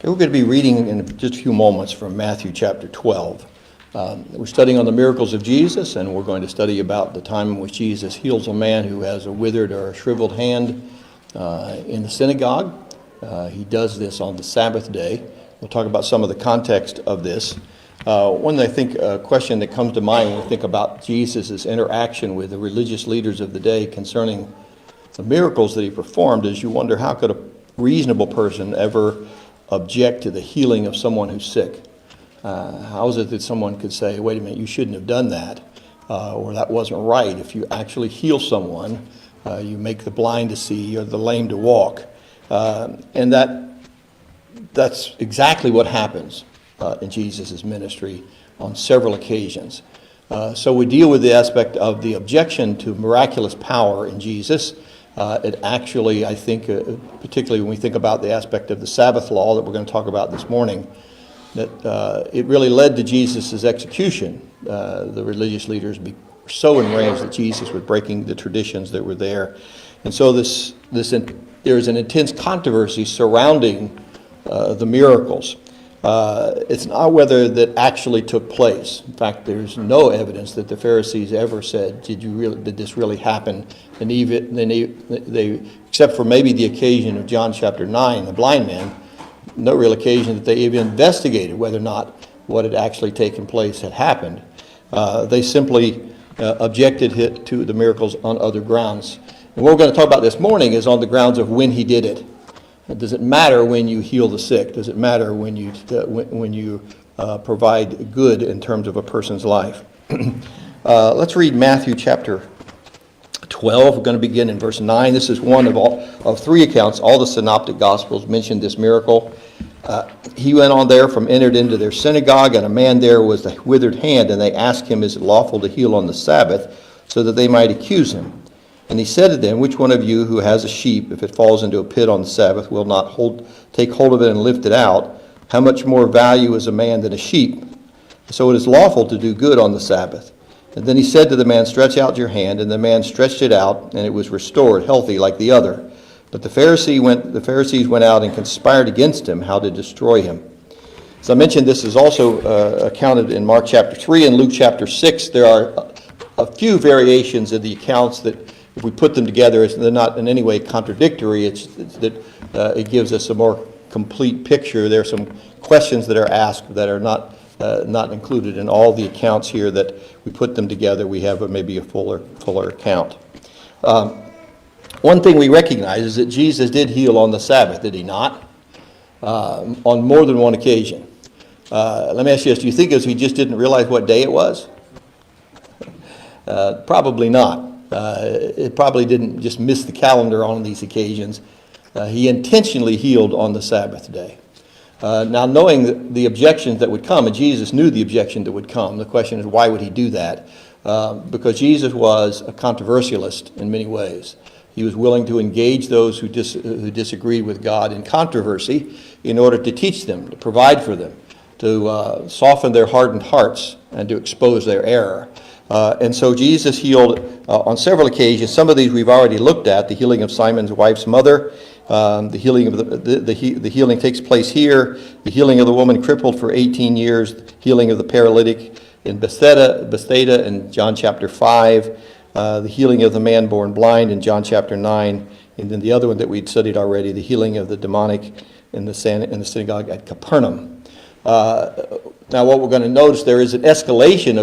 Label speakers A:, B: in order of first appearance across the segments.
A: We're going to be reading in just a few moments from Matthew chapter 12. We're studying on the miracles of Jesus, and we're going to study about the time in which Jesus heals a man who has a withered or a shriveled hand in the synagogue. He does this on the Sabbath day. We'll talk about some of the context of this. One, I think, question that comes to mind when we think about Jesus' interaction with the religious leaders of the day concerning the miracles that he performed is you wonder, how could a reasonable person ever object to the healing of someone who's sick? How is it that someone could say, wait a minute, you shouldn't have done that, or that wasn't right? If you actually heal someone, you make the blind to see or the lame to walk. And that's exactly what happens in Jesus' ministry on several occasions. So we deal with the aspect of the objection to miraculous power in Jesus. It actually, I think, particularly when we think about the aspect of the Sabbath law that we're going to talk about this morning, that it really led to Jesus' execution. The religious leaders were so enraged that Jesus was breaking the traditions that were there. And so there's an intense controversy surrounding the miracles. It's not whether that actually took place. In fact, there's no evidence that the Pharisees ever said, did this really happen? And even they, except for maybe the occasion of John chapter 9, the blind man, no real occasion that they even investigated whether or not what had actually taken place had happened. They simply objected to the miracles on other grounds. And what we're going to talk about this morning is on the grounds of when he did it. Does it matter when you heal the sick? Does it matter when you provide good in terms of a person's life? Let's read Matthew chapter 12. We're going to begin in verse 9. This is one of three accounts. All the synoptic gospels mention this miracle. He went on entered into their synagogue, and a man there was a withered hand, and they asked him, is it lawful to heal on the Sabbath, so that they might accuse him? And he said to them, which one of you who has a sheep, if it falls into a pit on the Sabbath, will not take hold of it and lift it out? How much more value is a man than a sheep? So it is lawful to do good on the Sabbath. And then he said to the man, stretch out your hand. And the man stretched it out, and it was restored, healthy like the other. But the Pharisees went out and conspired against him, how to destroy him. As I mentioned, this is also accounted in Mark chapter 3 and Luke chapter 6. There are a few variations of the accounts that, if we put them together, they're not in any way contradictory. It's that it gives us a more complete picture. There are some questions that are asked that are not included in all the accounts here. That we put them together, we have maybe a fuller account. One thing we recognize is that Jesus did heal on the Sabbath, did he not? On more than one occasion. Let me ask you this: do you think he just didn't realize what day it was? Probably not. It probably didn't just miss the calendar on these occasions. He intentionally healed on the Sabbath day. Now, knowing the objections that would come, and Jesus knew the objection that would come, the question is, why would he do that? Because Jesus was a controversialist in many ways. He was willing to engage those who disagreed with God in controversy in order to teach them, to provide for them, to soften their hardened hearts and to expose their error. And so Jesus healed on several occasions. Some of these we've already looked at: the healing of Simon's wife's mother, the healing of the healing takes place here. The healing of the woman crippled for 18 years, healing of the paralytic in Bethsaida in John chapter 5, the healing of the man born blind in John chapter 9, and then the other one that we'd studied already, the healing of the demonic in the synagogue at Capernaum. Now, what we're going to notice, there is an escalation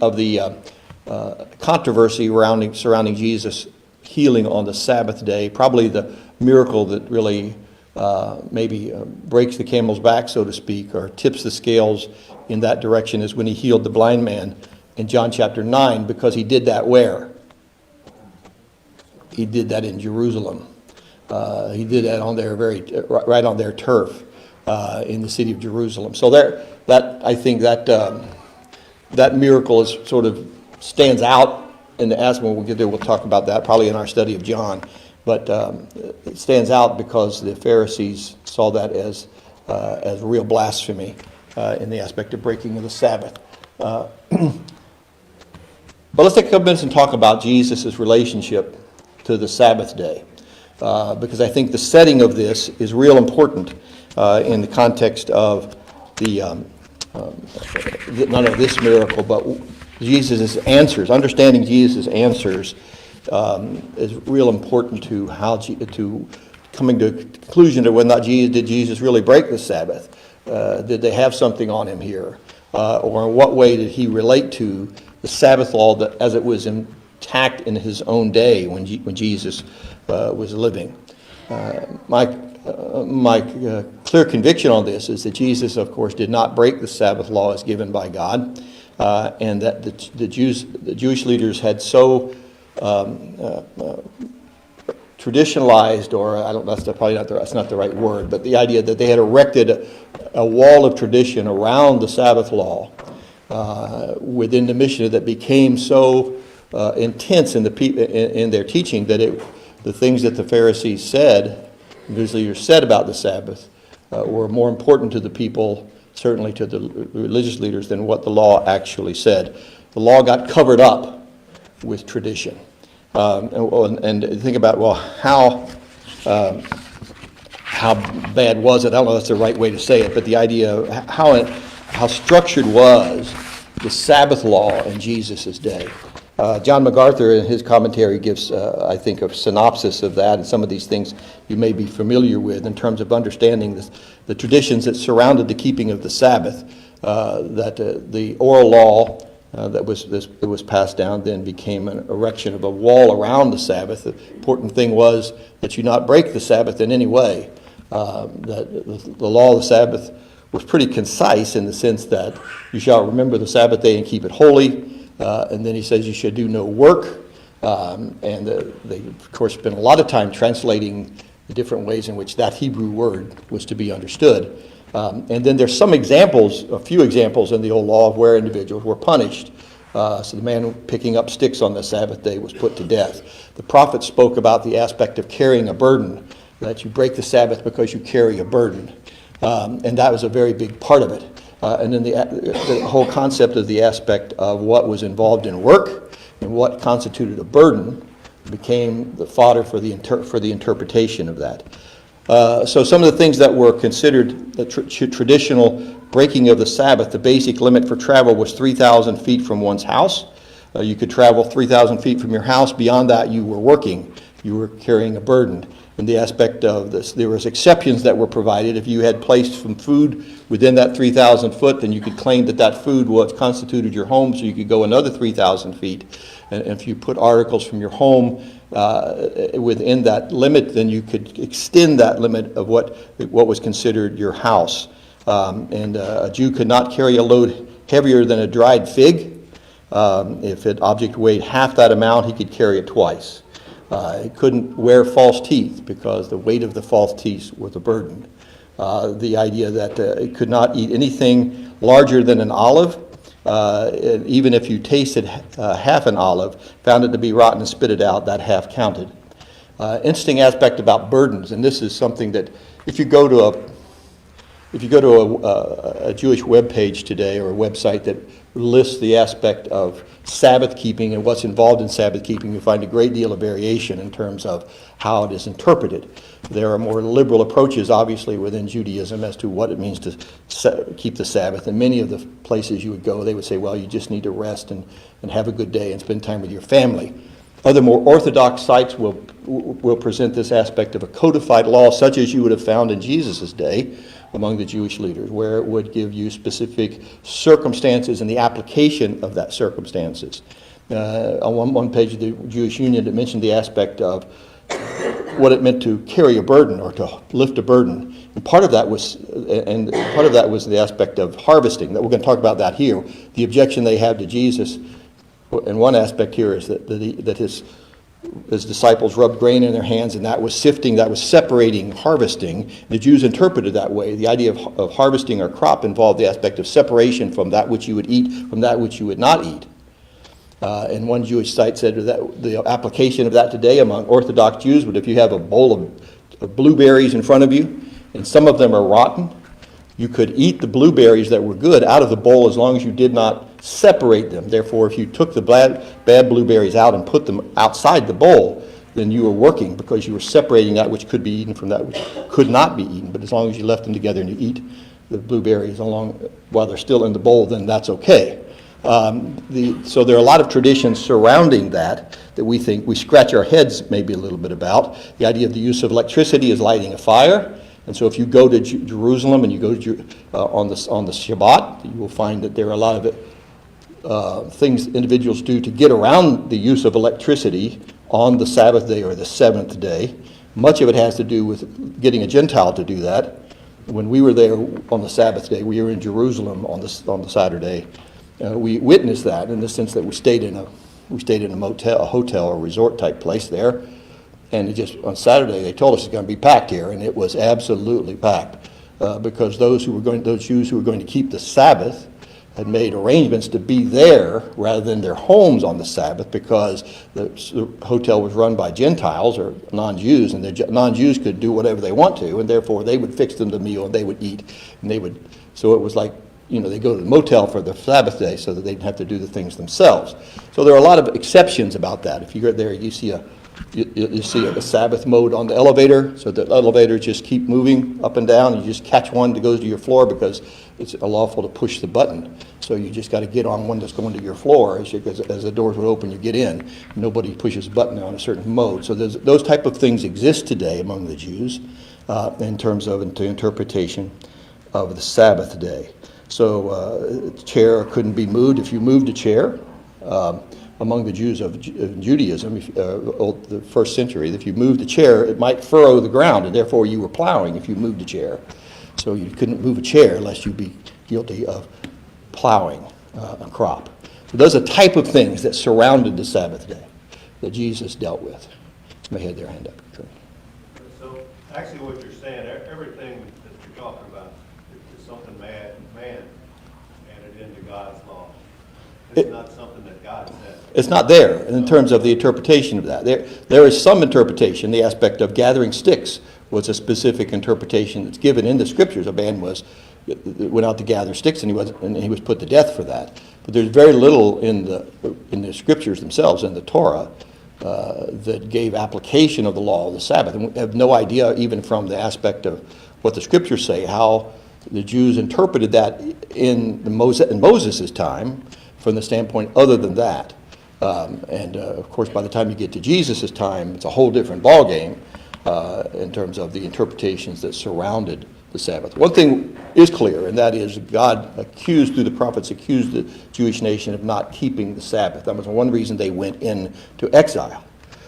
A: of the controversy surrounding Jesus healing on the Sabbath day. Probably the miracle that really maybe breaks the camel's back, so to speak, or tips the scales in that direction is when he healed the blind man in John chapter 9, because he did that where? He did that in Jerusalem. He did that on their right on their turf. In the city of Jerusalem. So I think that miracle is sort of stands out in the aspect. When we get there, we'll talk about that probably in our study of John. But it stands out because the Pharisees saw that as real blasphemy in the aspect of breaking of the Sabbath. But let's take a couple minutes and talk about Jesus' relationship to the Sabbath day. Because I think the setting of this is real important. in the context of none of this miracle, but Jesus' answers. Understanding Jesus' answers is real important to to coming to a conclusion to whether or not did Jesus really break the Sabbath? Did they have something on him here? Or in what way did he relate to the Sabbath law as it was intact in his own day when Jesus was living? My clear conviction on this is that Jesus, of course, did not break the Sabbath law as given by God, and that the Jewish leaders had so traditionalized, or I don't. That's not the right word, but the idea that they had erected a wall of tradition around the Sabbath law within the Mishnah that became so intense in their teaching that the things that the Pharisees said, the Jewish leaders said about the Sabbath, were more important to the people, certainly to the religious leaders, than what the law actually said. The law got covered up with tradition. And think about, well, how bad was it? I don't know if that's the right way to say it, but the idea of how structured was the Sabbath law in Jesus' day. John MacArthur, in his commentary, gives, I think, a synopsis of that, and some of these things you may be familiar with in terms of understanding the traditions that surrounded the keeping of the Sabbath, that the oral law that was passed down then became an erection of a wall around the Sabbath. The important thing was that you not break the Sabbath in any way. That the law of the Sabbath was pretty concise in the sense that you shall remember the Sabbath day and keep it holy. And then he says you should do no work. And they, of course, spent a lot of time translating the different ways in which that Hebrew word was to be understood. And then there's some examples, a few examples in the old law of where individuals were punished. So the man picking up sticks on the Sabbath day was put to death. The prophet spoke about the aspect of carrying a burden, that you break the Sabbath because you carry a burden. And that was a very big part of it. And then the whole concept of the aspect of what was involved in work and what constituted a burden became the fodder for the interpretation of that. So some of the things that were considered the traditional breaking of the Sabbath, the basic limit for travel was 3,000 feet from one's house. You could travel 3,000 feet from your house. Beyond that, you were working. You were carrying a burden. In the aspect of this, there was exceptions that were provided. If you had placed some food within that 3,000 foot, then you could claim that food constituted your home, so you could go another 3,000 feet. And if you put articles from your home within that limit, then you could extend that limit of what was considered your house. And a Jew could not carry a load heavier than a dried fig. If an object weighed half that amount, he could carry it twice. He couldn't wear false teeth because the weight of the false teeth was a burden. The idea that it could not eat anything larger than an olive, even if you tasted half an olive, found it to be rotten and spit it out, that half counted. Interesting aspect about burdens, and this is something that if you go to a Jewish web page today, or a website that lists the aspect of Sabbath keeping and what's involved in Sabbath keeping, you find a great deal of variation in terms of how it is interpreted. There are more liberal approaches, obviously, within Judaism as to what it means to keep the Sabbath. And many of the places you would go, they would say, well, you just need to rest and have a good day and spend time with your family. Other more orthodox sites will present this aspect of a codified law, such as you would have found in Jesus' day among the Jewish leaders, where it would give you specific circumstances and the application of that circumstances. On one page of the Jewish Union, it mentioned the aspect of what it meant to carry a burden or to lift a burden. And part of that was the aspect of harvesting. That we're going to talk about that here. The objection they have to Jesus, in one aspect here, is that his disciples rubbed grain in their hands, and that was sifting, that was separating, harvesting. The Jews interpreted that way. The idea of harvesting or crop involved the aspect of separation from that which you would eat from that which you would not eat. And one Jewish site said that the application of that today among Orthodox Jews would, if you have a bowl of blueberries in front of you, and some of them are rotten, you could eat the blueberries that were good out of the bowl as long as you did not separate them. Therefore, if you took the bad blueberries out and put them outside the bowl, then you were working because you were separating that which could be eaten from that which could not be eaten. But as long as you left them together and you eat the blueberries while they're still in the bowl, then that's okay. So there are a lot of traditions surrounding that we think we scratch our heads maybe a little bit about. The idea of the use of electricity is lighting a fire. And so if you go to Jerusalem and you go to on the Shabbat, you will find that there are a lot of things individuals do to get around the use of electricity on the Sabbath day or the seventh day. Much of it has to do with getting a Gentile to do that. When we were there on the Sabbath day, we were in Jerusalem on the Saturday. We witnessed that in the sense that we stayed in a motel, a hotel, or resort type place there, and on Saturday they told us it's going to be packed here, and it was absolutely packed because those Jews who were going to keep the Sabbath had made arrangements to be there rather than their homes on the Sabbath because the hotel was run by Gentiles or non-Jews, and the non-Jews could do whatever they want to, and therefore they would fix them the meal and they would eat, and so it was like, they go to the motel for the Sabbath day so that they didn't have to do the things themselves. So there are a lot of exceptions about that. If you go there, you see a Sabbath mode on the elevator, so the elevators just keep moving up and down. You just catch one that goes to your floor because it's unlawful to push the button. So you just got to get on one that's going to your floor. As the doors would open, you get in. Nobody pushes a button on a certain mode. So those type of things exist today among the Jews in terms of interpretation of the Sabbath day. So chair couldn't be moved. If you moved a chair, among the Jews of Judaism, the first century, if you moved a chair, it might furrow the ground, and therefore you were plowing if you moved a chair. So you couldn't move a chair lest you be guilty of plowing a crop. So those are the type of things that surrounded the Sabbath day that Jesus dealt with. Somebody had their hand up.
B: So actually what you're saying, everything that you're talking about is something man added into God's law. It's not something that God said.
A: It's not there in terms of the interpretation of that. There is some interpretation. The aspect of gathering sticks was a specific interpretation that's given in the Scriptures. A man went out to gather sticks, and he was put to death for that. But there's very little in the Scriptures themselves, in the Torah, that gave application of the law of the Sabbath. And we have no idea, even from the aspect of what the Scriptures say, how the Jews interpreted that in Moses' time, from the standpoint other than that. Of course, by the time you get to Jesus' time, it's a whole different ballgame in terms of the interpretations that surrounded the Sabbath. One thing is clear, and that is God through the prophets, accused the Jewish nation of not keeping the Sabbath. That was one reason they went into exile.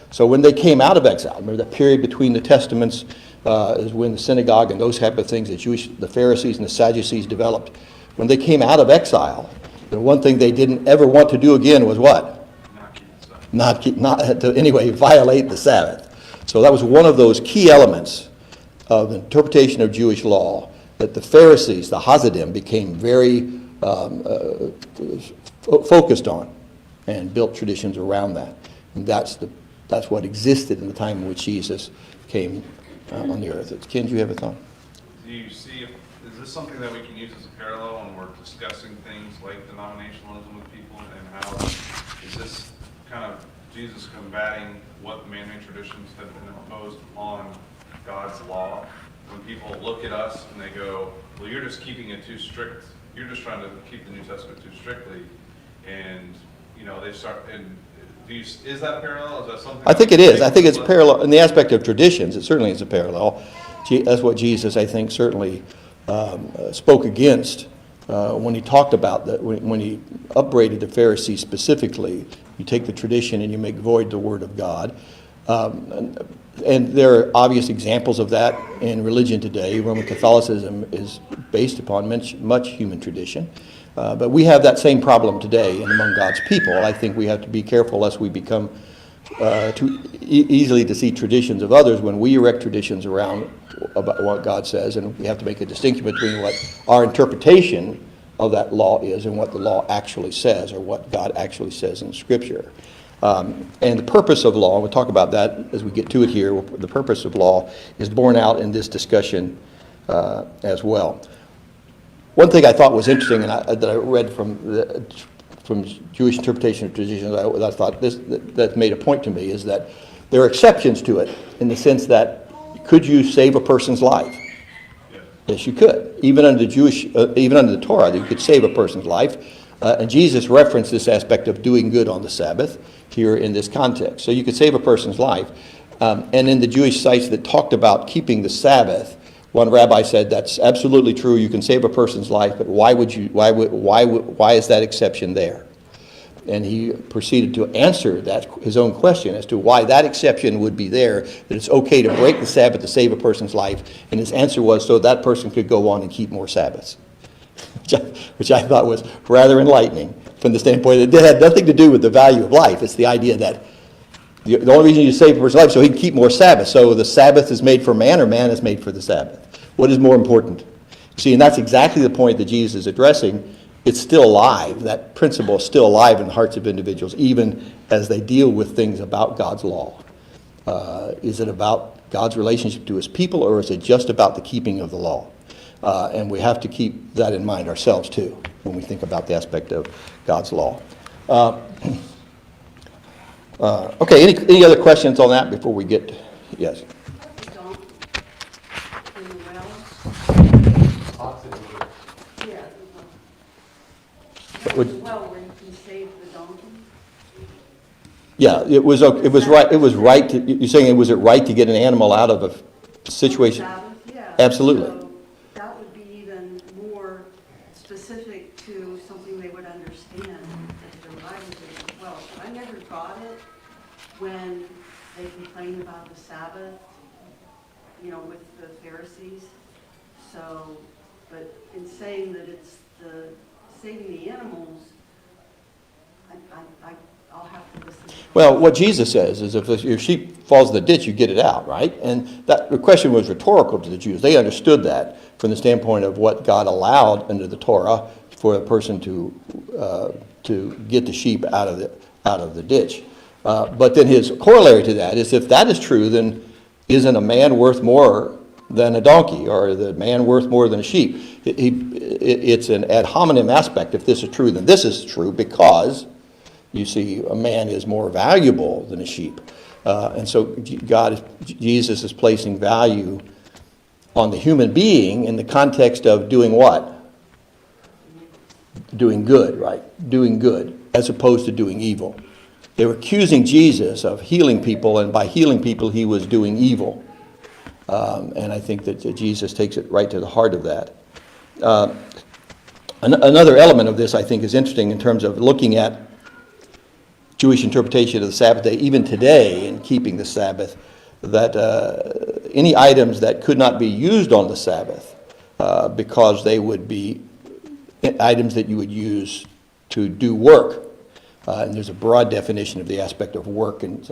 A: So when they came out of exile, remember that period between the Testaments is when the synagogue and those type of things, the Pharisees and the Sadducees developed. When they came out of exile, the one thing they didn't ever want to do again was what? Not to anyway violate the Sabbath. So that was one of those key elements of the interpretation of Jewish law that the Pharisees, the Hasidim, became very focused on and built traditions around that. And that's what existed in the time in which Jesus came on the earth. Ken, do you have a thought?
C: Do you see, is this something that we can use as a parallel when we're discussing things like denominationalism with people, and how is this kind of Jesus combating what man-made traditions have been imposed on God's law? When people look at us and they go, well, you're just keeping it too strict, you're just trying to keep the New Testament too strictly, and they start, and is that a parallel? Is that something?
A: I think it is. I think it's a parallel in the aspect of traditions. It certainly is a parallel. That's what Jesus, I think, certainly spoke against when he talked about that, when he upbraided the Pharisees specifically. You take the tradition and you make void the word of God. And there are obvious examples of that in religion today. Roman Catholicism is based upon much human tradition. But we have that same problem today among God's people. I think we have to be careful lest we become too easily to see traditions of others when we erect traditions around about what God says, and we have to make a distinction between what our interpretation of that law is and what the law actually says, or what God actually says in Scripture. And the purpose of law, we'll talk about that as we get to it here, the purpose of law is borne out in this discussion as well. One thing I thought was interesting, and that I read from Jewish interpretation of traditions, I thought that made a point to me, is that There are exceptions to it in the sense that could you save a person's life? Yes, you could. Even under the Torah, you could save a person's life. And Jesus referenced this aspect of doing good on the Sabbath here in this context. So you could save a person's life. And in the Jewish sites that talked about keeping the Sabbath, one rabbi said that's absolutely true. You can save a person's life, but why is that exception there? And he proceeded to answer his own question as to why that exception would be there, that it's okay to break the Sabbath to save a person's life. And his answer was so that person could go on and keep more Sabbaths, which I thought was rather enlightening from the standpoint that it had nothing to do with the value of life. It's the idea that the only reason you save a person's life is so he can keep more Sabbath. So the Sabbath is made for man, or man is made for the Sabbath. What is more important? See, and that's exactly the point that Jesus is addressing. It's still alive. That principle is still alive in the hearts of individuals, even as they deal with things about God's law. Is it about God's relationship to his people, or is it just about the keeping of the law? And we have to keep that in mind ourselves, too, when we think about the aspect of God's law. Okay, any other questions on that before we get, yes?
D: In the yeah,
A: Would-
D: well, where you can save the donkey.
A: Yeah, it was right. It was right to. You're saying was it right to get an animal out of a situation?
D: Sabbath, yeah.
A: Absolutely.
D: So that would be even more specific to something they would understand if their Bible is as well. So I never got it when they complained about the Sabbath, with the Pharisees. So, but in saying that it's the saving the animals, I'll have to listen.
A: Well, what Jesus says is if your sheep falls in the ditch, you get it out, right? And the question was rhetorical to the Jews. They understood that from the standpoint of what God allowed under the Torah for a person to get the sheep out of the ditch. But then his corollary to that is if that is true, then isn't a man worth more than a donkey, or the man worth more than a sheep? It's an ad hominem aspect. If this is true, then this is true, because you see a man is more valuable than a sheep. And so Jesus is placing value on the human being in the context of doing what? Doing good, right? Doing good, as opposed to doing evil. They were accusing Jesus of healing people, and by healing people, he was doing evil. And I think that Jesus takes it right to the heart of that. Another element of this, I think, is interesting in terms of looking at Jewish interpretation of the Sabbath day, even today in keeping the Sabbath, that any items that could not be used on the Sabbath because they would be items that you would use to do work. And there's a broad definition of the aspect of work in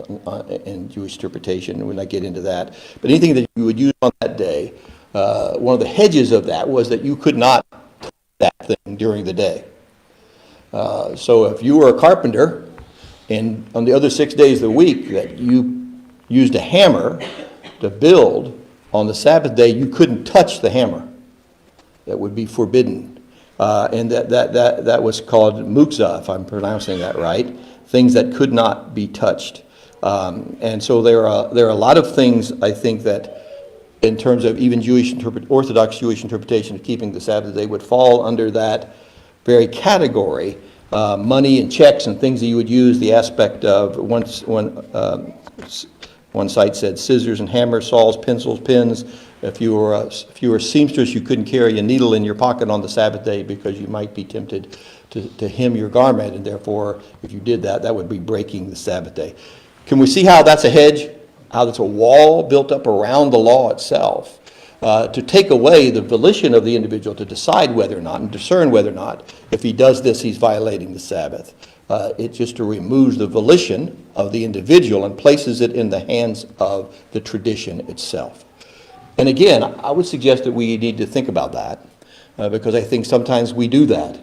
A: Jewish interpretation, and we'll not get into that. But anything that you would use on that day, one of the hedges of that was that you could not touch that thing during the day. So if you were a carpenter, and on the other 6 days of the week that you used a hammer to build, on the Sabbath day you couldn't touch the hammer. That would be forbidden. And that was called mukzah, if I'm pronouncing that right, things that could not be touched. And so there are a lot of things, I think, that in terms of even Orthodox Jewish interpretation of keeping the Sabbath day would fall under that very category. Money and checks and things that you would use, the aspect of one site said scissors and hammers, saws, pencils, pins. If you were a seamstress, you couldn't carry a needle in your pocket on the Sabbath day because you might be tempted to hem your garment, and therefore, if you did that, that would be breaking the Sabbath day. Can we see how that's a hedge? How that's a wall built up around the law itself to take away the volition of the individual to decide whether or not and discern whether or not if he does this, he's violating the Sabbath. It just removes the volition of the individual and places it in the hands of the tradition itself. And again, I would suggest that we need to think about that because I think sometimes we do that.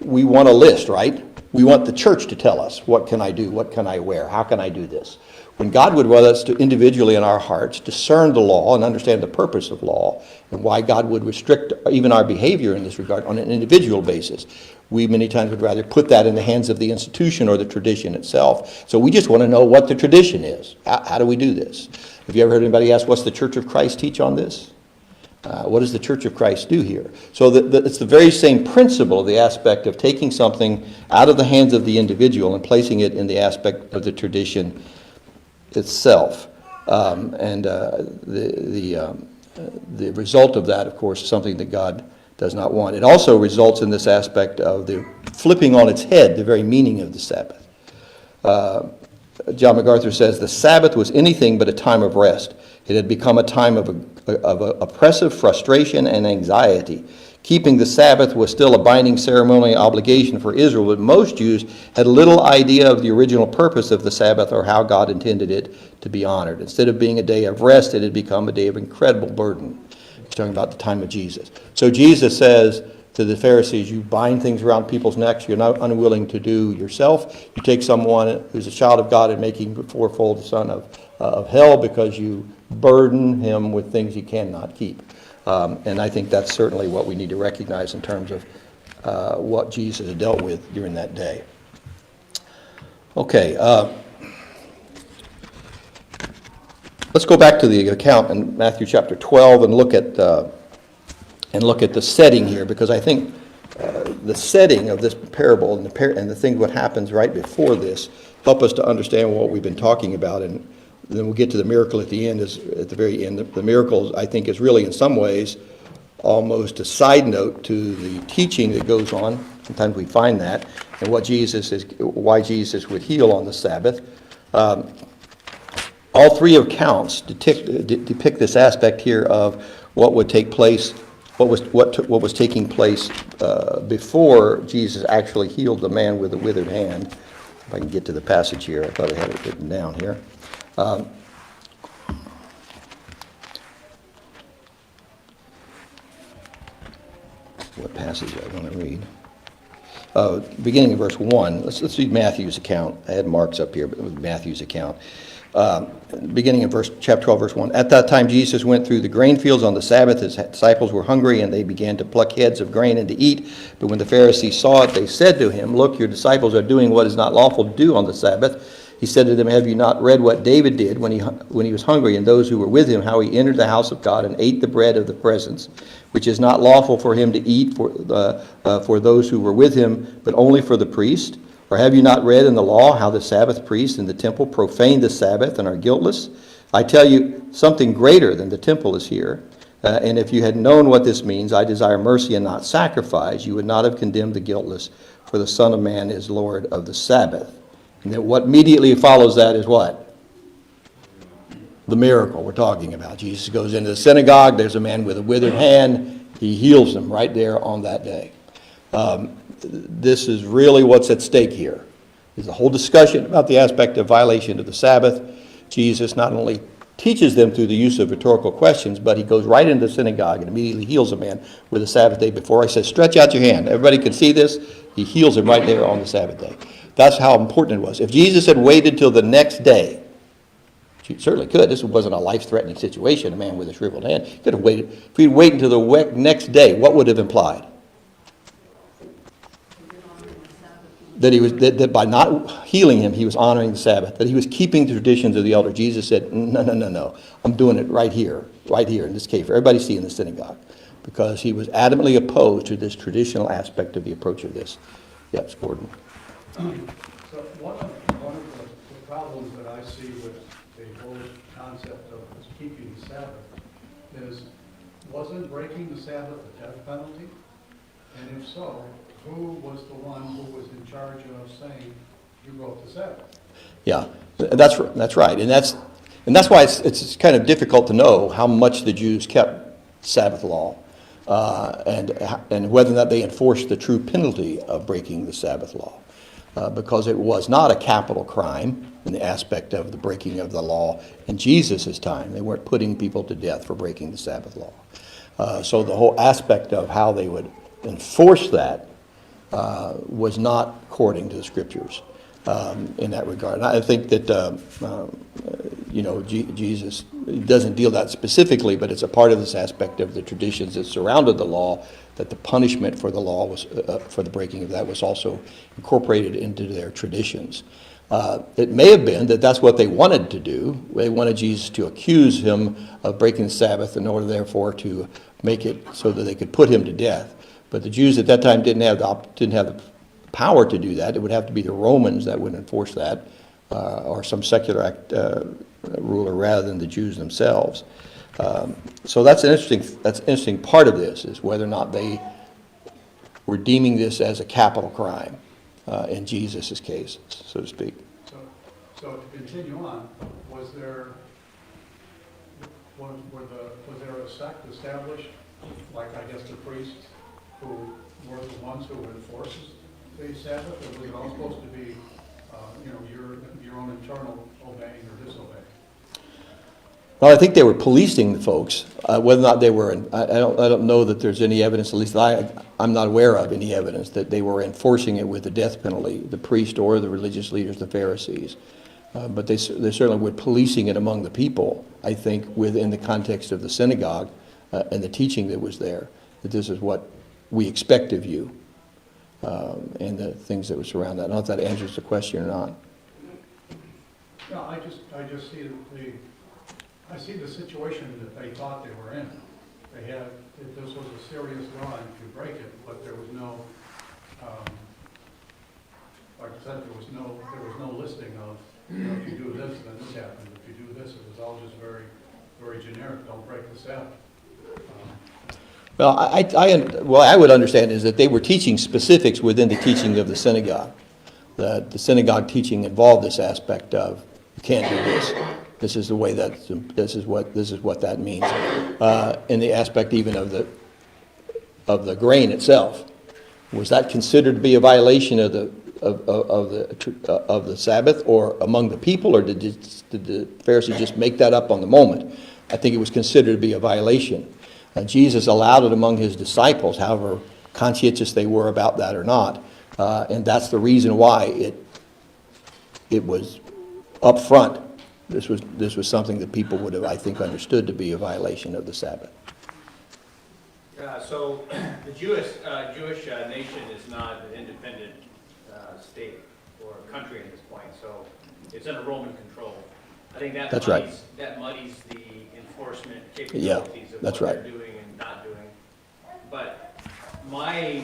A: We want a list, right? We want the church to tell us, what can I do? What can I wear? How can I do this? when God would want us to individually in our hearts discern the law and understand the purpose of law and why God would restrict even our behavior in this regard on an individual basis, we many times would rather put that in the hands of the institution or the tradition itself. So we just want to know what the tradition is. How do we do this? Have you ever heard anybody ask, what's the Church of Christ teach on this? What does the Church of Christ do here? So it's the very same principle, the aspect of taking something out of the hands of the individual and placing it in the aspect of the tradition itself. The result of that, of course, is something that God does not want. It also results in this aspect of the flipping on its head the very meaning of the Sabbath. John MacArthur says, the Sabbath was anything but a time of rest. It had become a time of oppressive frustration and anxiety. Keeping the Sabbath was still a binding ceremonial obligation for Israel, but most Jews had little idea of the original purpose of the Sabbath or how God intended it to be honored. Instead of being a day of rest, it had become a day of incredible burden. He's talking about the time of Jesus. So Jesus says to the Pharisees, you bind things around people's necks you're not unwilling to do yourself. You take someone who's a child of God and make him fourfold the son of hell because you burden him with things he cannot keep. And I think that's certainly what we need to recognize in terms of what Jesus dealt with during that day. Okay, let's go back to the account in Matthew chapter 12 and look at the setting here, because I think the setting of this parable and the thing what happens right before this help us to understand what we've been talking about, and then we'll get to the miracle at the end. At the very end, the miracle, I think, is really in some ways almost a side note to the teaching that goes on. Sometimes we find that, and why Jesus would heal on the Sabbath. All three accounts depict this aspect here of what would take place, what was taking place before Jesus actually healed the man with the withered hand. If I can get to the passage here, I thought I had it written down here. What passage I want to read? Beginning in verse 1. Let's read Matthew's account. I had Mark's up here, but it was Matthew's account. Beginning in chapter 12, verse 1. At that time Jesus went through the grain fields on the Sabbath. His disciples were hungry, and they began to pluck heads of grain and to eat. But when the Pharisees saw it, they said to him, look, your disciples are doing what is not lawful to do on the Sabbath. He said to them, have you not read what David did when he was hungry, and those who were with him, how he entered the house of God and ate the bread of the presence, which is not lawful for him to eat for those who were with him, but only for the priest? Or have you not read in the law how the Sabbath priests in the temple profaned the Sabbath and are guiltless? I tell you, something greater than the temple is here. And if you had known what this means, I desire mercy and not sacrifice, you would not have condemned the guiltless, for the Son of Man is Lord of the Sabbath. And then what immediately follows that is what? The miracle we're talking about. Jesus goes into the synagogue. There's a man with a withered hand. He heals him right there on that day. This is really what's at stake here. There's a whole discussion about the aspect of violation of the Sabbath. Jesus not only teaches them through the use of rhetorical questions, but he goes right into the synagogue and immediately heals a man with the Sabbath day before. He says, stretch out your hand. Everybody can see this. He heals him right there on the Sabbath day. That's how important it was. If Jesus had waited till the next day, he certainly could. This wasn't a life-threatening situation, a man with a shriveled hand. He could have waited. If he'd waited until the next day, what would have implied? That by not healing him, he was honoring the Sabbath, that he was keeping the traditions of the elder. Jesus said, no, I'm doing it right here, in this case, for everybody to see in the synagogue, because he was adamantly opposed to this traditional aspect of the approach of this. Yes, Gordon.
E: So one of the problems that I see with the whole concept of keeping the Sabbath is, wasn't breaking the Sabbath a death penalty? And if so, who was the one who was in charge of saying you broke the Sabbath?
A: Yeah, that's right, and that's why it's kind of difficult to know how much the Jews kept Sabbath law, and whether or not they enforced the true penalty of breaking the Sabbath law. Because it was not a capital crime in the aspect of the breaking of the law in Jesus' time. They weren't putting people to death for breaking the Sabbath law. So the whole aspect of how they would enforce that was not according to the Scriptures. in that regard. And I think that, Jesus doesn't deal that specifically, but it's a part of this aspect of the traditions that surrounded the law, that the punishment for the law was, for the breaking of that was also incorporated into their traditions. It may have been that that's what they wanted to do. They wanted Jesus to accuse him of breaking the Sabbath in order, therefore, to make it so that they could put him to death. But the Jews at that time didn't have the power to do that. It would have to be the Romans that would enforce that, or some secular ruler rather than the Jews themselves. So that's an interesting part of this, is whether or not they were deeming this as a capital crime in Jesus' case, so to speak.
E: So to continue on, was there a sect established, like I guess the priests, who were the ones who enforced the Sabbath, or was it all supposed to be, your own internal obeying or disobeying?
A: Well, I think they were policing the folks. Whether or not they were, I don't know that there's any evidence, at least I'm not aware of any evidence that they were enforcing it with the death penalty, the priest or the religious leaders, the Pharisees. But they certainly were policing it among the people, I think, within the context of the synagogue and the teaching that was there, that this is what we expect of you, and the things that would surround that. I don't know if that answers the question or not.
E: No, I just see I see the situation that they thought they were in. This was a serious law, and if you break it, but there was no, like I said, there was no listing of, if you do this, then this happens. If you do this, it was all just very, very generic. Don't break the Sabbath.
A: Well, I would understand is that they were teaching specifics within the teaching of the synagogue. The synagogue teaching involved this aspect of, you can't do this. This is the way this is what that means. In the aspect even of the grain itself, was that considered to be a violation of the Sabbath, or among the people, or did the Pharisees just make that up on the moment? I think it was considered to be a violation. Jesus allowed it among his disciples, however conscientious they were about that or not, and that's the reason why it was up front. This was something that people would have, I think, understood to be a violation of the Sabbath.
F: So the Jewish nation is not an independent state or country at this point, so it's under Roman control. I think that muddies the enforcement capabilities of what they're doing and not doing. But my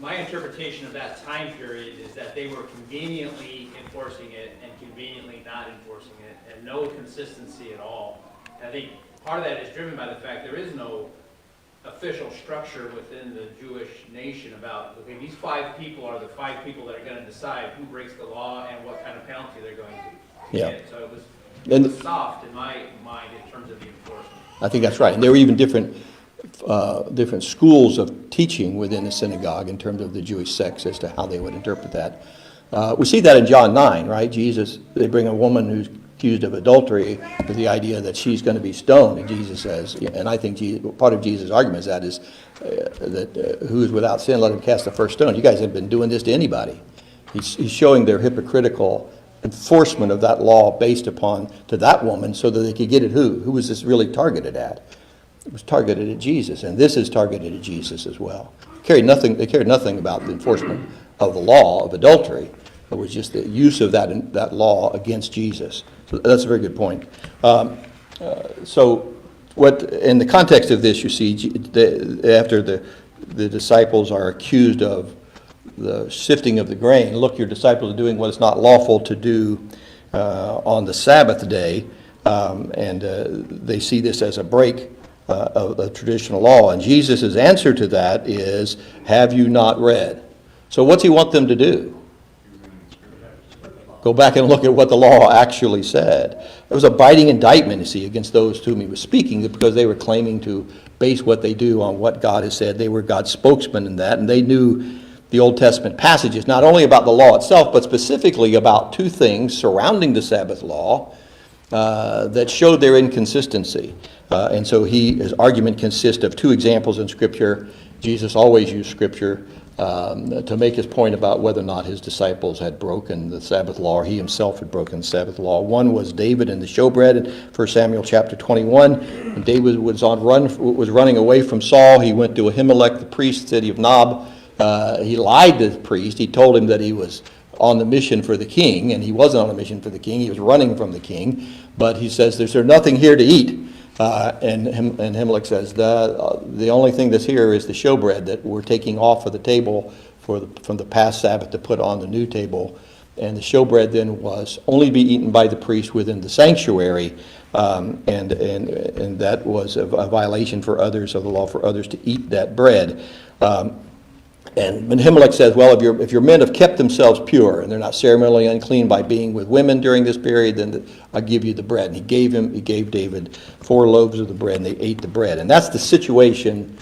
F: interpretation of that time period is that they were conveniently enforcing it and conveniently not enforcing it, and no consistency at all. And I think part of that is driven by the fact there is no official structure within the Jewish nation about, okay, these 5 people are the 5 people that are going to decide who breaks the law and what kind of penalty they're going to get. So it was soft in my mind in terms of the enforcement.
A: I think that's right. And there were even different schools of teaching within the synagogue in terms of the Jewish sects as to how they would interpret that. We see that in John 9, right? They bring a woman who's accused of adultery with the idea that she's going to be stoned, and Jesus says, and I think part of Jesus' argument is that who is without sin, let him cast the first stone. You guys have been doing this to anybody. He's showing their hypocritical enforcement of that law based upon to that woman, so that they could get at who was this really targeted at? It was targeted at Jesus, and this is targeted at Jesus as well. They cared nothing about the enforcement of the law of adultery. It was just the use of that law against Jesus. So that's a very good point. So what in the context of this, you see, after the disciples are accused of the sifting of the grain, look, your disciples are doing what is not lawful to do on the Sabbath day, and they see this as a break of the traditional law. And Jesus' answer to that is, have you not read? So what's he want them to do? Go back and look at what the law actually said. There was a biting indictment, you see, against those to whom he was speaking, because they were claiming to base what they do on what God has said. They were God's spokesman in that, and they knew the Old Testament passages, not only about the law itself, but specifically about 2 things surrounding the Sabbath law that showed their inconsistency. And so his argument consists of 2 examples in Scripture. Jesus always used Scripture to make his point about whether or not his disciples had broken the Sabbath law, or he himself had broken the Sabbath law. One was David and the showbread in 1 Samuel chapter 21. When David was running away from Saul, he went to Ahimelech, the priest, city of Nob. He lied to the priest. He told him that he was on the mission for the king, and he wasn't on a mission for the king. He was running from the king. But he says, "There's nothing here to eat." And Ahimelech says, the only thing that's here is the showbread that we're taking off of the table from the past Sabbath to put on the new table. And the showbread then was only to be eaten by the priest within the sanctuary, and that was a violation for others of the law for others to eat that bread. And Ahimelech says, well, if your men have kept themselves pure and they're not ceremonially unclean by being with women during this period, then I'll give you the bread. And he gave David 4 loaves of the bread, and they ate the bread. And that's the situation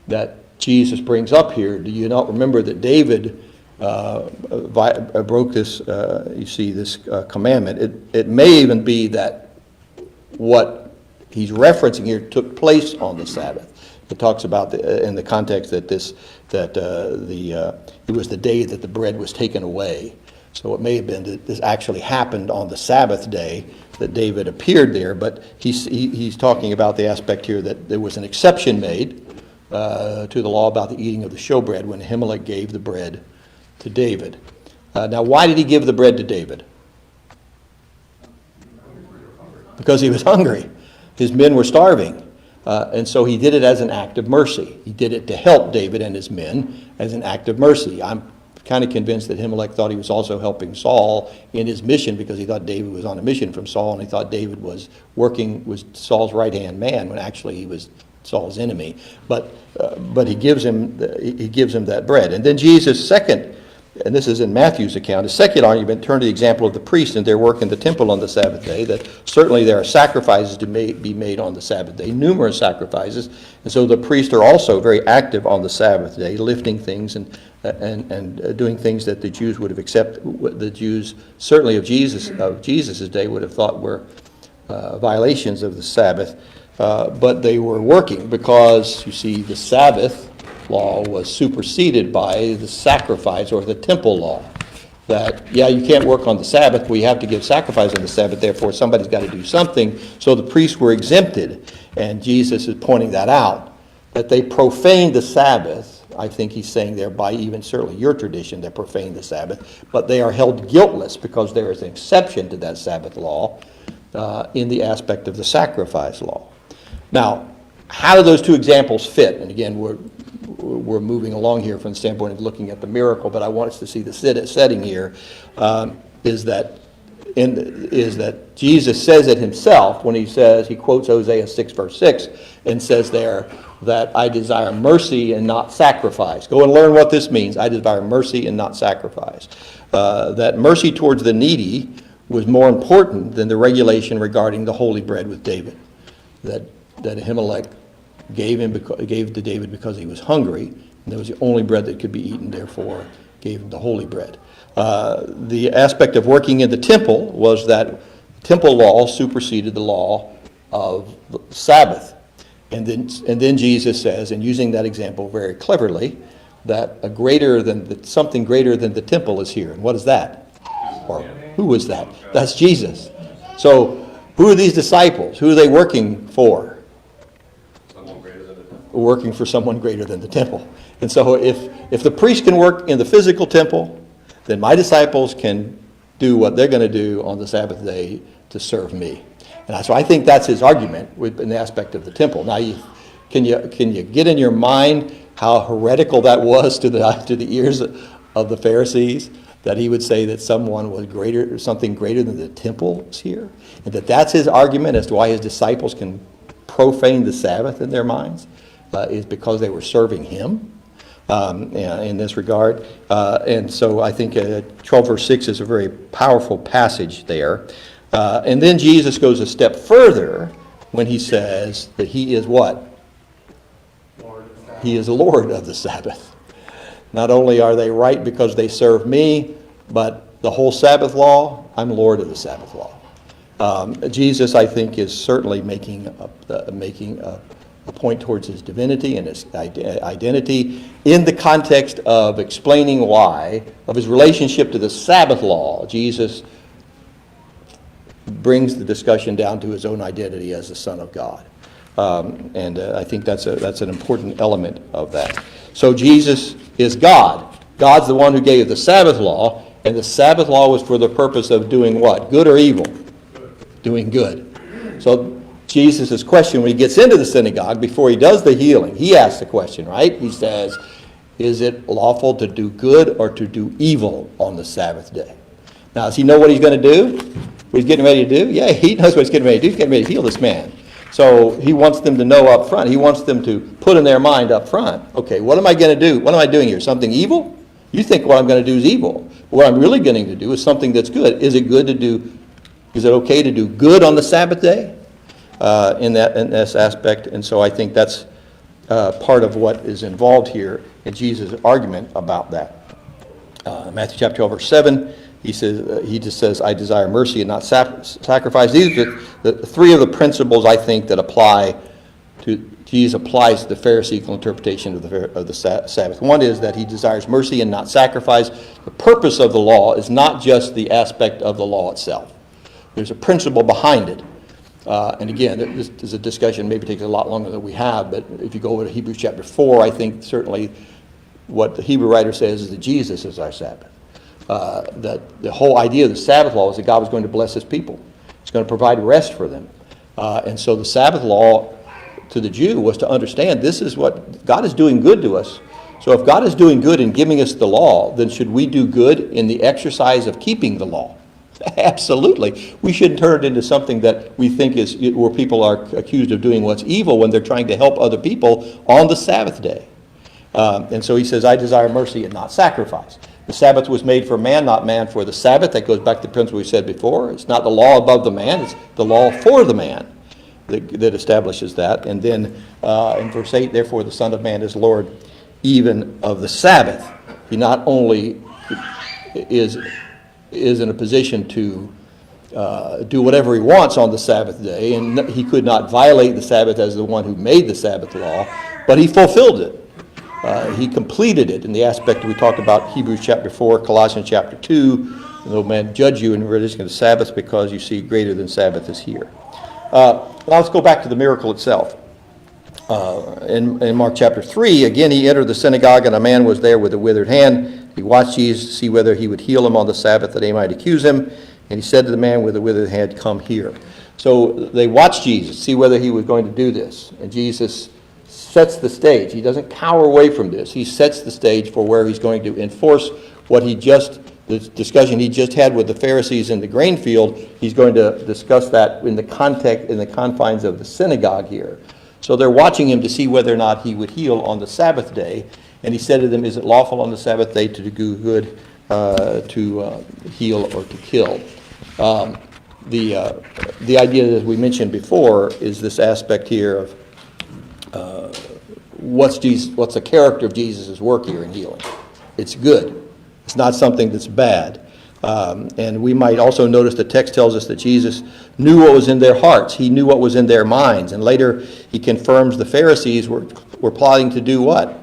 A: that Jesus brings up here. Do you not remember that David broke this, this commandment? It may even be that what he's referencing here took place on the Sabbath. It talks about in the context that it was the day that the bread was taken away. So it may have been that this actually happened on the Sabbath day that David appeared there. But he's talking about the aspect here that there was an exception made to the law about the eating of the showbread when Ahimelech gave the bread to David. Now, why did he give the bread to David? Because he was hungry. His men were starving. And so he did it as an act of mercy. He did it to help David and his men as an act of mercy. I'm kind of convinced that Ahimelech thought he was also helping Saul in his mission, because he thought David was on a mission from Saul, and he thought David was Saul's right-hand man when actually he was Saul's enemy. But he gives him that bread. And then Jesus' second, and this is in Matthew's account, his second argument turned to the example of the priests and their work in the temple on the Sabbath day, that certainly there are sacrifices to be made on the Sabbath day, numerous sacrifices, and so the priests are also very active on the Sabbath day, lifting things and doing things that the Jews would have accepted. The Jews, certainly of Jesus' day, would have thought were violations of the Sabbath, but they were working because, you see, the Sabbath law was superseded by the sacrifice or the temple law. That, you can't work on the Sabbath, we have to give sacrifice on the Sabbath, therefore somebody's got to do something. So the priests were exempted, and Jesus is pointing that out, that they profaned the Sabbath. I think he's saying there, by even certainly your tradition, they profaned the Sabbath, but they are held guiltless because there is an exception to that Sabbath law in the aspect of the sacrifice law. Now, how do those two examples fit? And again, we're moving along here from the standpoint of looking at the miracle, but I want us to see the setting here, is that Jesus says it himself when he quotes Hosea 6 verse 6 and says there that I desire mercy and not sacrifice. Go and learn what this means. I desire mercy and not sacrifice. That mercy towards the needy was more important than the regulation regarding the holy bread with David. That Ahimelech gave to David because he was hungry, and that was the only bread that could be eaten, therefore gave him the holy bread. The aspect of working in the temple was that temple law superseded the law of the Sabbath. And then Jesus says, and using that example very cleverly, that something greater than the temple is here. And what is that? Or who was that? That's Jesus. So who are these disciples? Who are they working for? Working for someone greater than the temple. And so if the priest can work in the physical temple, then my disciples can do what they're going to do on the Sabbath day to serve me. And so I think that's his argument in the aspect of the temple. Now, can you get in your mind how heretical that was to the ears of the Pharisees, that he would say that someone was something greater than the temple is here, and that's his argument as to why his disciples can profane the Sabbath in their minds, is because they were serving him in this regard. And so I think 12 verse 6 is a very powerful passage there. And then Jesus goes a step further when he says that he is what? He is Lord of the Sabbath. Not only are they right because they serve me, but the whole Sabbath law, I'm Lord of the Sabbath law. Jesus, I think, is certainly making a point towards his divinity and his identity in the context of explaining why, of his relationship to the Sabbath law. Jesus brings the discussion down to his own identity as the Son of God. And I think that's an important element of that. So Jesus is God. God's the one who gave the Sabbath law, and the Sabbath law was for the purpose of doing what? Good or evil? Doing good. So Jesus' question when he gets into the synagogue, before he does the healing, he asks the question, right? He says, is it lawful to do good or to do evil on the Sabbath day? Now, does he know what he's going to do? What he's getting ready to do? Yeah, he knows what he's getting ready to do. He's getting ready to heal this man. So he wants them to know up front. He wants them to put in their mind up front, okay, what am I going to do? What am I doing here? Something evil? You think what I'm going to do is evil. What I'm really going to do is something that's good. Is it okay to do good on the Sabbath day? In this aspect, and so I think that's part of what is involved here in Jesus' argument about that. Matthew chapter 12, verse 7, he just says, I desire mercy and not sacrifice. These are the three of the principles I think that apply to Jesus applies to the Pharisaical interpretation of the Sabbath. One is that he desires mercy and not sacrifice. The purpose of the law is not just the aspect of the law itself. There's a principle behind it. And again, this is a discussion, maybe takes a lot longer than we have, but if you go over to Hebrews chapter 4, I think certainly what the Hebrew writer says is that Jesus is our Sabbath. That the whole idea of the Sabbath law is that God was going to bless his people. He's going to provide rest for them. And so the Sabbath law to the Jew was to understand this is what God is doing good to us. So if God is doing good in giving us the law, then should we do good in the exercise of keeping the law? Absolutely. We shouldn't turn it into something that we think is where people are accused of doing what's evil when they're trying to help other people on the Sabbath day. And so he says, I desire mercy and not sacrifice. The Sabbath was made for man, not man for the Sabbath. That goes back to the principle we said before. It's not the law above the man, it's the law for the man that establishes that. And then in verse 8, therefore the Son of Man is Lord even of the Sabbath. He not only is in a position to do whatever he wants on the Sabbath day, and he could not violate the Sabbath as the one who made the Sabbath law, but he fulfilled it. He completed it in the aspect we talked about, Hebrews chapter 4, Colossians chapter 2, no man judge you in relation to the Sabbath because you see greater than Sabbath is here. Now let's go back to the miracle itself. In Mark chapter 3, again he entered the synagogue and a man was there with a withered hand. He watched Jesus to see whether he would heal him on the Sabbath that they might accuse him. And he said to the man with the withered hand, come here. So they watched Jesus, see whether he was going to do this. And Jesus sets the stage. He doesn't cower away from this. He sets the stage for where he's going to enforce what the discussion he just had with the Pharisees in the grain field. He's going to discuss that in the confines of the synagogue here. So they're watching him to see whether or not he would heal on the Sabbath day. And he said to them, is it lawful on the Sabbath day to do good, to heal, or to kill? The idea that we mentioned before is this aspect here of what's the character of Jesus' work here in healing. It's good. It's not something that's bad. And we might also notice the text tells us that Jesus knew what was in their hearts. He knew what was in their minds. And later he confirms the Pharisees were plotting to do what?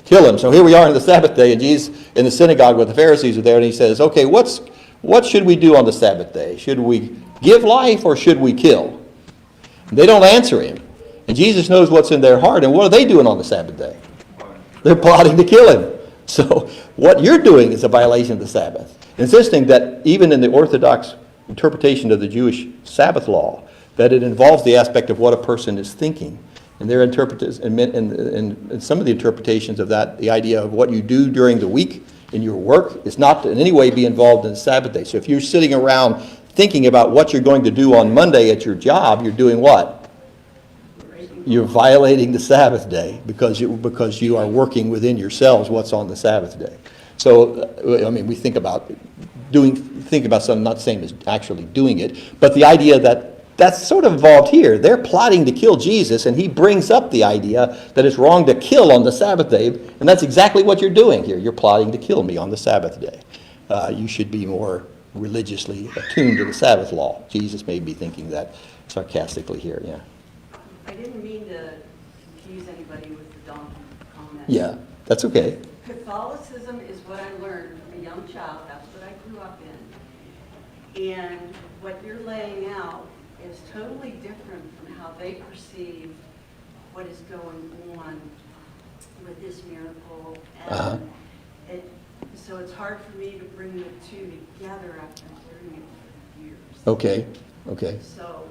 A: Kill him. So here we are on the Sabbath day, and Jesus in the synagogue with the Pharisees are there, and he says, okay, what should we do on the Sabbath day? Should we give life or should we kill? And they don't answer him. And Jesus knows what's in their heart, and what are they doing on the Sabbath day? They're plotting to kill him. So what you're doing is a violation of the Sabbath. It's interesting that even in the Orthodox interpretation of the Jewish Sabbath law, that it involves the aspect of what a person is thinking. And their and some of the interpretations of that, the idea of what you do during the week in your work is not to in any way be involved in the Sabbath day. So if you're sitting around thinking about what you're going to do on Monday at your job, you're doing what? You're violating the Sabbath day because you are working within yourselves what's on the Sabbath day. So, I mean, we think about something, not the same as actually doing it, but the idea that's sort of involved here. They're plotting to kill Jesus, and he brings up the idea that it's wrong to kill on the Sabbath day, and that's exactly what you're doing here. You're plotting to kill me on the Sabbath day. You should be more religiously attuned to the Sabbath law. Jesus may be thinking that sarcastically here, yeah.
D: I didn't mean to confuse anybody with the donkey comment.
A: Yeah, that's okay.
D: Catholicism is what I learned from a young child, that's what I grew up in. And what you're laying out is totally different from how they perceive what is going on with this miracle.
A: Uh-huh.
D: And so it's hard for me to bring the two together after hearing it for years.
A: Okay, okay.
D: So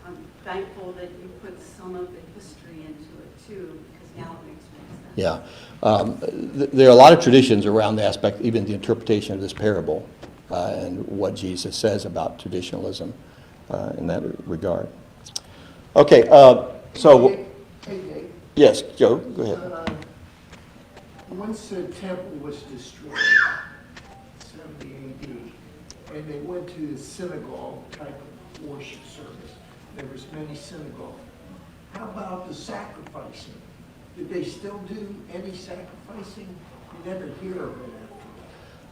D: I'm thankful that you put some of the history into it too, because now it makes more sense.
A: Yeah. There are a lot of traditions around the aspect, even the interpretation of this parable, and what Jesus says about traditionalism in that regard. Okay, so,
G: Hey, Dave.
A: yes, Joe, go ahead.
G: Once the temple was destroyed, 70 AD, and they went to the synagogue type of worship service, there was many synagogues. How about the sacrificing? Did they still do any sacrificing? You never hear of it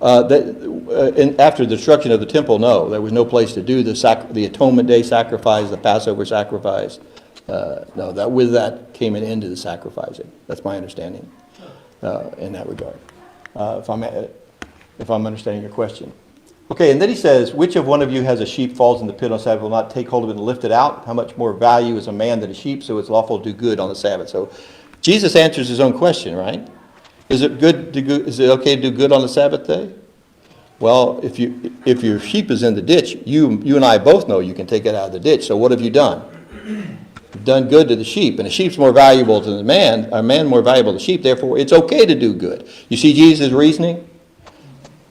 G: after.
A: After the destruction of the temple, no, there was no place to do the Atonement Day sacrifice, the Passover sacrifice. No, with that came an end to the sacrificing. That's my understanding in that regard, if I'm understanding your question. Okay, and then he says, which of one of you has a sheep falls in the pit on Sabbath will not take hold of it and lift it out? How much more value is a man than a sheep, so it's lawful to do good on the Sabbath? So Jesus answers his own question, right? Is it okay to do good on the Sabbath day? Well, if your sheep is in the ditch, you and I both know you can take it out of the ditch. So what have you done? You've done good to the sheep, and the sheep's more valuable to the man, a man more valuable to the sheep. Therefore, it's okay to do good. You see Jesus' reasoning?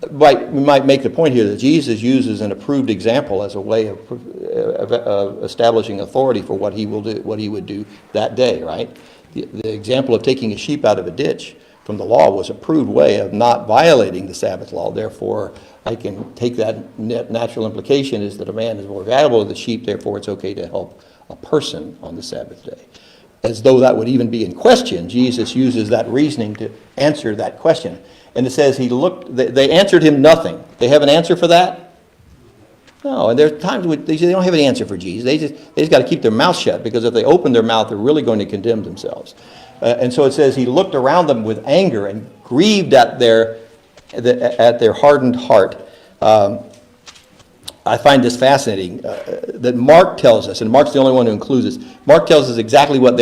A: We might make the point here that Jesus uses an approved example as a way of establishing authority for what he will do, what he would do that day, right? The example of taking a sheep out of a ditch from the law was a proved way of not violating the Sabbath law. Therefore, I can take that natural implication is that a man is more valuable than the sheep, therefore it's okay to help a person on the Sabbath day. As though that would even be in question, Jesus uses that reasoning to answer that question. And it says they answered him nothing. They have an answer for that? No, and there are times when they don't have an answer for Jesus. They just got to keep their mouth shut, because if they open their mouth, they're really going to condemn themselves. And so it says he looked around them with anger and grieved at their hardened heart. I find this fascinating that Mark tells us, and Mark's the only one who includes this. Mark tells us exactly what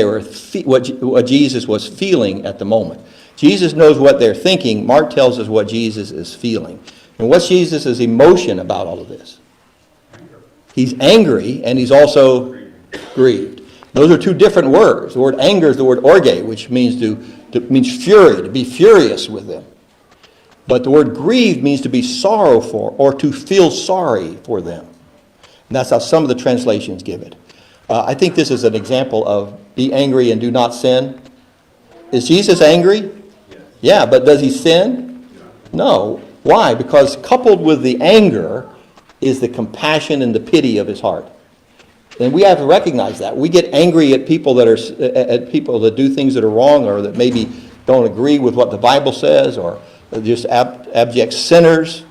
A: what Jesus was feeling at the moment. Jesus knows what they're thinking. Mark tells us what Jesus is feeling. And what's Jesus' emotion about all of this? He's angry, and he's also grieved. Those are two different words. The word anger is the word orge, which means means fury, to be furious with them. But the word grieved means to be sorrowful or to feel sorry for them. And that's how some of the translations give it. I think this is an example of be angry and do not sin. Is Jesus angry?
B: Yes.
A: Yeah, but does he sin? No. Why? Because coupled with the anger is the compassion and the pity of his heart. And we have to recognize that. We get angry at people that do things that are wrong, or that maybe don't agree with what the Bible says, or just abject sinners.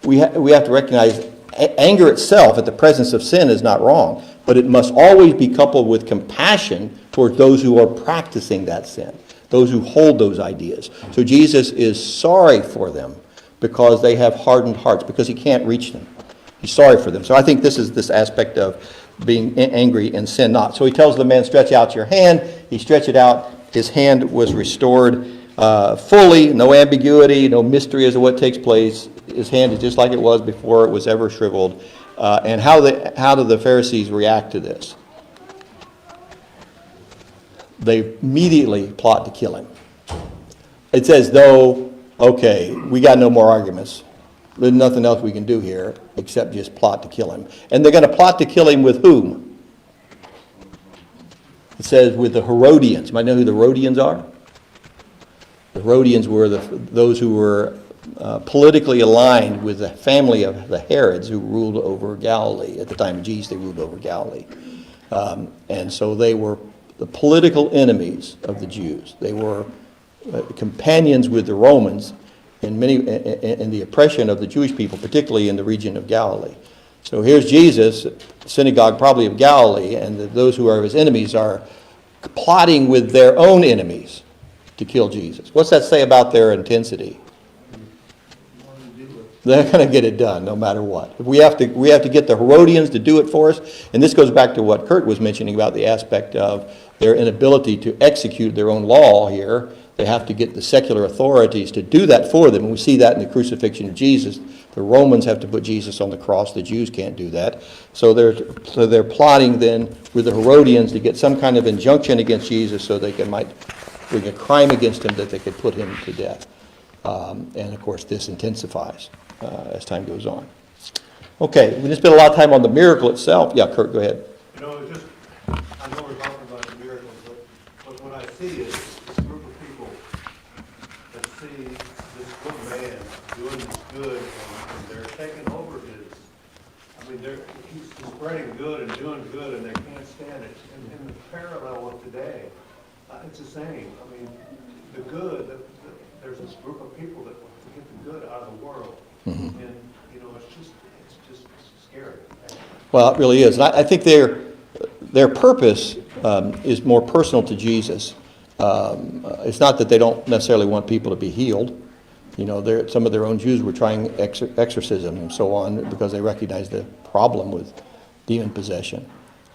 A: We have to recognize anger itself at the presence of sin is not wrong, but it must always be coupled with compassion towards those who are practicing that sin, those who hold those ideas. So Jesus is sorry for them because they have hardened hearts, because he can't reach them. He's sorry for them. So I think this is this aspect of being angry and sin not. So he tells the man, stretch out your hand. He stretched it out. His hand was restored fully, no ambiguity, no mystery as to what takes place. His hand is just like it was before it was ever shriveled. And how do the Pharisees react to this? They immediately plot to kill him. It's as though, okay, we got no more arguments. There's nothing else we can do here except just plot to kill him. And they're going to plot to kill him with whom? It says with the Herodians. You might know who the Herodians are? The Herodians were those who were politically aligned with the family of the Herods who ruled over Galilee. At the time of Jesus, they ruled over Galilee. And so they were the political enemies of the Jews. They were companions with the Romans in the oppression of the Jewish people, particularly in the region of Galilee. So here's Jesus, synagogue probably of Galilee, and those who are his enemies are plotting with their own enemies to kill Jesus. What's that say about their intensity? They're going to get it done no matter what. We have to get the Herodians to do it for us. And this goes back to what Kurt was mentioning about the aspect of their inability to execute their own law here. They have to get the secular authorities to do that for them. And we see that in the crucifixion of Jesus. The Romans have to put Jesus on the cross. The Jews can't do that. So they're plotting then with the Herodians to get some kind of injunction against Jesus so they might bring a crime against him that they could put him to death. And of course, this intensifies as time goes on. Okay, we just spent a lot of time on the miracle itself. Yeah, Kurt, go ahead.
B: You know, it's just, I know we're talking about the miracles, but what I see is this group of people that see this good man doing this good, and they're taking over his, I mean, he's spreading good and doing good, and they can't stand it. And in the parallel with today, it's the same. I mean, the good, there's this group of people that want to get the good out of the world.
A: Mm-hmm.
B: And, you know, it's just scary.
A: Well, it really is. And I think their purpose is more personal to Jesus. It's not that they don't necessarily want people to be healed. You know, some of their own Jews were trying exorcism and so on because they recognized the problem with demon possession.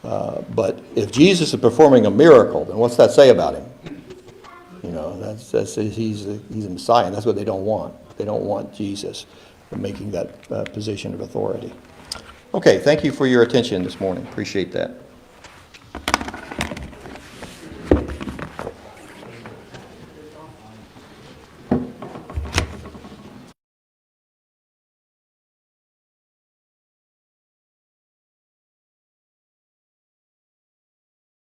A: But if Jesus is performing a miracle, then what's that say about him? You know, that says he's a Messiah, and that's what they don't want. They don't want Jesus making that position of authority. Okay, thank you for your attention this morning. Appreciate that.